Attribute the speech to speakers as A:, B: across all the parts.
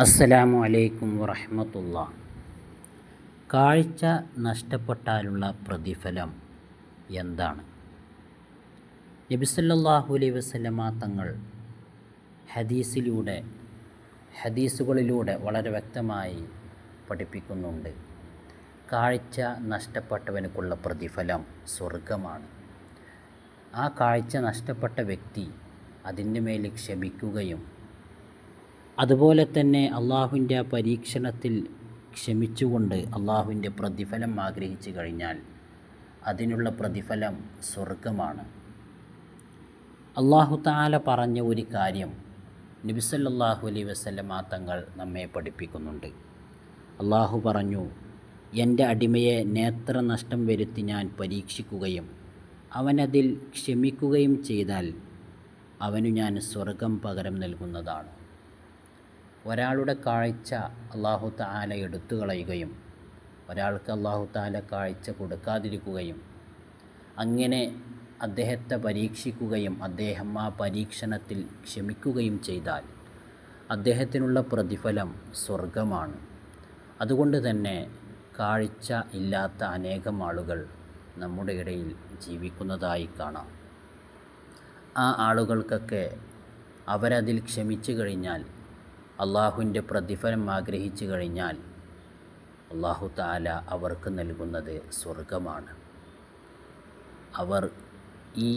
A: അസ്സലാമു അലൈക്കും വറഹ്മത്തുള്ളാഹി. കാഴ്ച നഷ്ടപ്പെട്ടാലുള്ള പ്രതിഫലം എന്താണ്? നബി സല്ലല്ലാഹു അലൈഹി വസല്ലമ തങ്ങൾ ഹദീസുകളിലൂടെ വളരെ വ്യക്തമായി പഠിപ്പിക്കുന്നുണ്ട്. കാഴ്ച നഷ്ടപ്പെട്ടവനുക്കുള്ള പ്രതിഫലം സ്വർഗമാണ്. ആ കാഴ്ച നഷ്ടപ്പെട്ട വ്യക്തി അതിൻ്റെ മേൽ ക്ഷമിക്കുകയും അതുപോലെ തന്നെ അള്ളാഹുവിൻ്റെ ആ പരീക്ഷണത്തിൽ ക്ഷമിച്ചുകൊണ്ട് അള്ളാഹുവിൻ്റെ പ്രതിഫലം ആഗ്രഹിച്ചു കഴിഞ്ഞാൽ അതിനുള്ള പ്രതിഫലം സ്വർഗമാണ്. അള്ളാഹു തആല പറഞ്ഞ ഒരു കാര്യം നബി സല്ലല്ലാഹു അലൈഹി വസല്ലമ തങ്ങൾ നമ്മെ പഠിപ്പിക്കുന്നുണ്ട്. അള്ളാഹു പറഞ്ഞു, എൻ്റെ അടിമയെ നേത്രനഷ്ടം വരുത്തി ഞാൻ പരീക്ഷിക്കുകയും അവനതിൽ ക്ഷമിക്കുകയും ചെയ്താൽ അവനു ഞാൻ സ്വർഗം പകരം നൽകുന്നതാണ്. ഒരാളുടെ കാഴ്ച അള്ളാഹു തആല എടുത്തു കളയുകയും ഒരാൾക്ക് അള്ളാഹു തആല കാഴ്ച കൊടുക്കാതിരിക്കുകയും അങ്ങനെ അദ്ദേഹത്തെ പരീക്ഷിക്കുകയും അദ്ദേഹം ആ പരീക്ഷണത്തിൽ ക്ഷമിക്കുകയും ചെയ്താൽ അദ്ദേഹത്തിനുള്ള പ്രതിഫലം സ്വർഗമാണ്. അതുകൊണ്ട് തന്നെ കാഴ്ച ഇല്ലാത്ത അനേകം ആളുകൾ നമ്മുടെ ഇടയിൽ ജീവിക്കുന്നതായി കാണാം. ആ ആളുകൾക്കൊക്കെ അവരതിൽ ക്ഷമിച്ചു കഴിഞ്ഞാൽ, അള്ളാഹുവിൻ്റെ പ്രതിഫലം ആഗ്രഹിച്ചു കഴിഞ്ഞാൽ അള്ളാഹു തആല അവർക്ക് നൽകുന്നത് സ്വർഗമാണ്. അവർ ഈ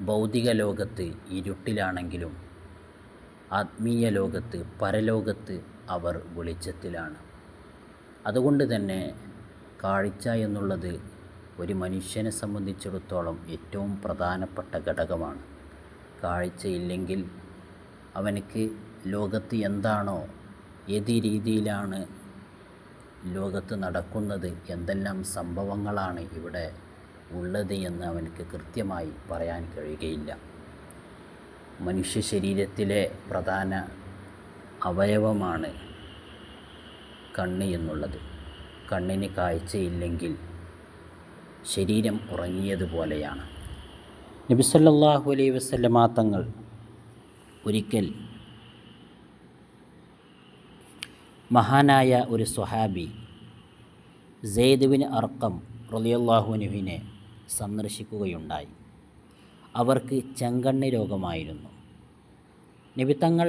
A: ഭൗതിക ലോകത്ത് ഇരുട്ടിലാണെങ്കിലും ആത്മീയ ലോകത്ത് പരലോകത്ത് അവർ വെളിച്ചത്തിലാണ്. അതുകൊണ്ട് തന്നെ കാഴ്ച എന്നുള്ളത് ഒരു മനുഷ്യനെ സംബന്ധിച്ചിടത്തോളം ഏറ്റവും പ്രധാനപ്പെട്ട ഘടകമാണ്. കാഴ്ചയില്ലെങ്കിൽ അവനക്ക് ലോകത്ത് എന്താണോ, ഏത് രീതിയിലാണ് ലോകത്ത് നടക്കുന്നത്, എന്തെല്ലാം സംഭവങ്ങളാണ് ഇവിടെ ഉള്ളത് എന്ന് അവനക്ക് കൃത്യമായി പറയാൻ കഴിയുകയില്ല. മനുഷ്യ ശരീരത്തിലെ പ്രധാന അവയവമാണ് കണ്ണ് എന്നുള്ളത്. കണ്ണിന് കാഴ്ചയില്ലെങ്കിൽ ശരീരം ഉറങ്ങിയതുപോലെയാണ്. നബി സല്ലല്ലാഹു അലൈഹി വസല്ലമ തങ്ങൾ ഒരിക്കൽ മഹാനായ ഒരു സ്വഹാബി സെയ്ദ് ബിൻ അർഖം റളിയല്ലാഹു അൻഹുവിനെ സന്ദർശിക്കുകയുണ്ടായി. അവർക്ക് ചെങ്കണ്ണ് രോഗമായിരുന്നു. നബി തങ്ങൾ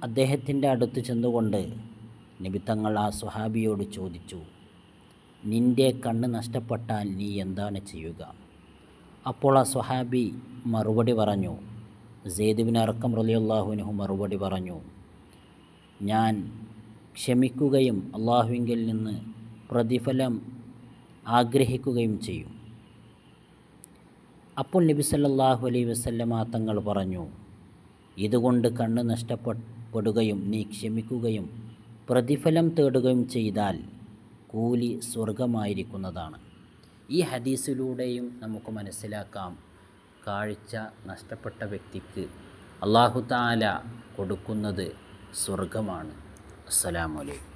A: അദ്ദേഹത്തിൻ്റെ അടുത്ത് ചെന്നുകൊണ്ട് നബി തങ്ങൾ ആ സ്വഹാബിയോട് ചോദിച്ചു, നിൻ്റെ കണ്ണ് നഷ്ടപ്പെട്ടാൽ നീ എന്താണ് ചെയ്യുക? അപ്പോൾ ആ സ്വഹാബി മറുപടി പറഞ്ഞു, സെയ്ദ് ബിൻ അർഖം റളിയല്ലാഹു അൻഹു മറുപടി പറഞ്ഞു, ഞാൻ ക്ഷമിക്കുകയും അള്ളാഹുവിങ്കിൽ നിന്ന് പ്രതിഫലം ആഗ്രഹിക്കുകയും ചെയ്യും. അപ്പോൾ നബി സല്ലല്ലാഹു അലൈഹി വസല്ലമ തങ്ങൾ പറഞ്ഞു, ഇതുകൊണ്ട് കണ്ണ് നഷ്ടപ്പെടുകയും നീ ക്ഷമിക്കുകയും പ്രതിഫലം തേടുകയും ചെയ്താൽ കൂലി സ്വർഗമായിരിക്കുന്നതാണ്. ഈ ഹദീസിലൂടെയും നമുക്ക് മനസ്സിലാക്കാം, കാഴ്ച നഷ്ടപ്പെട്ട വ്യക്തിക്ക് അല്ലാഹു തആല കൊടുക്കുന്നത് സ്വർഗമാണ്. അസ്സലാമു അലൈക്കും.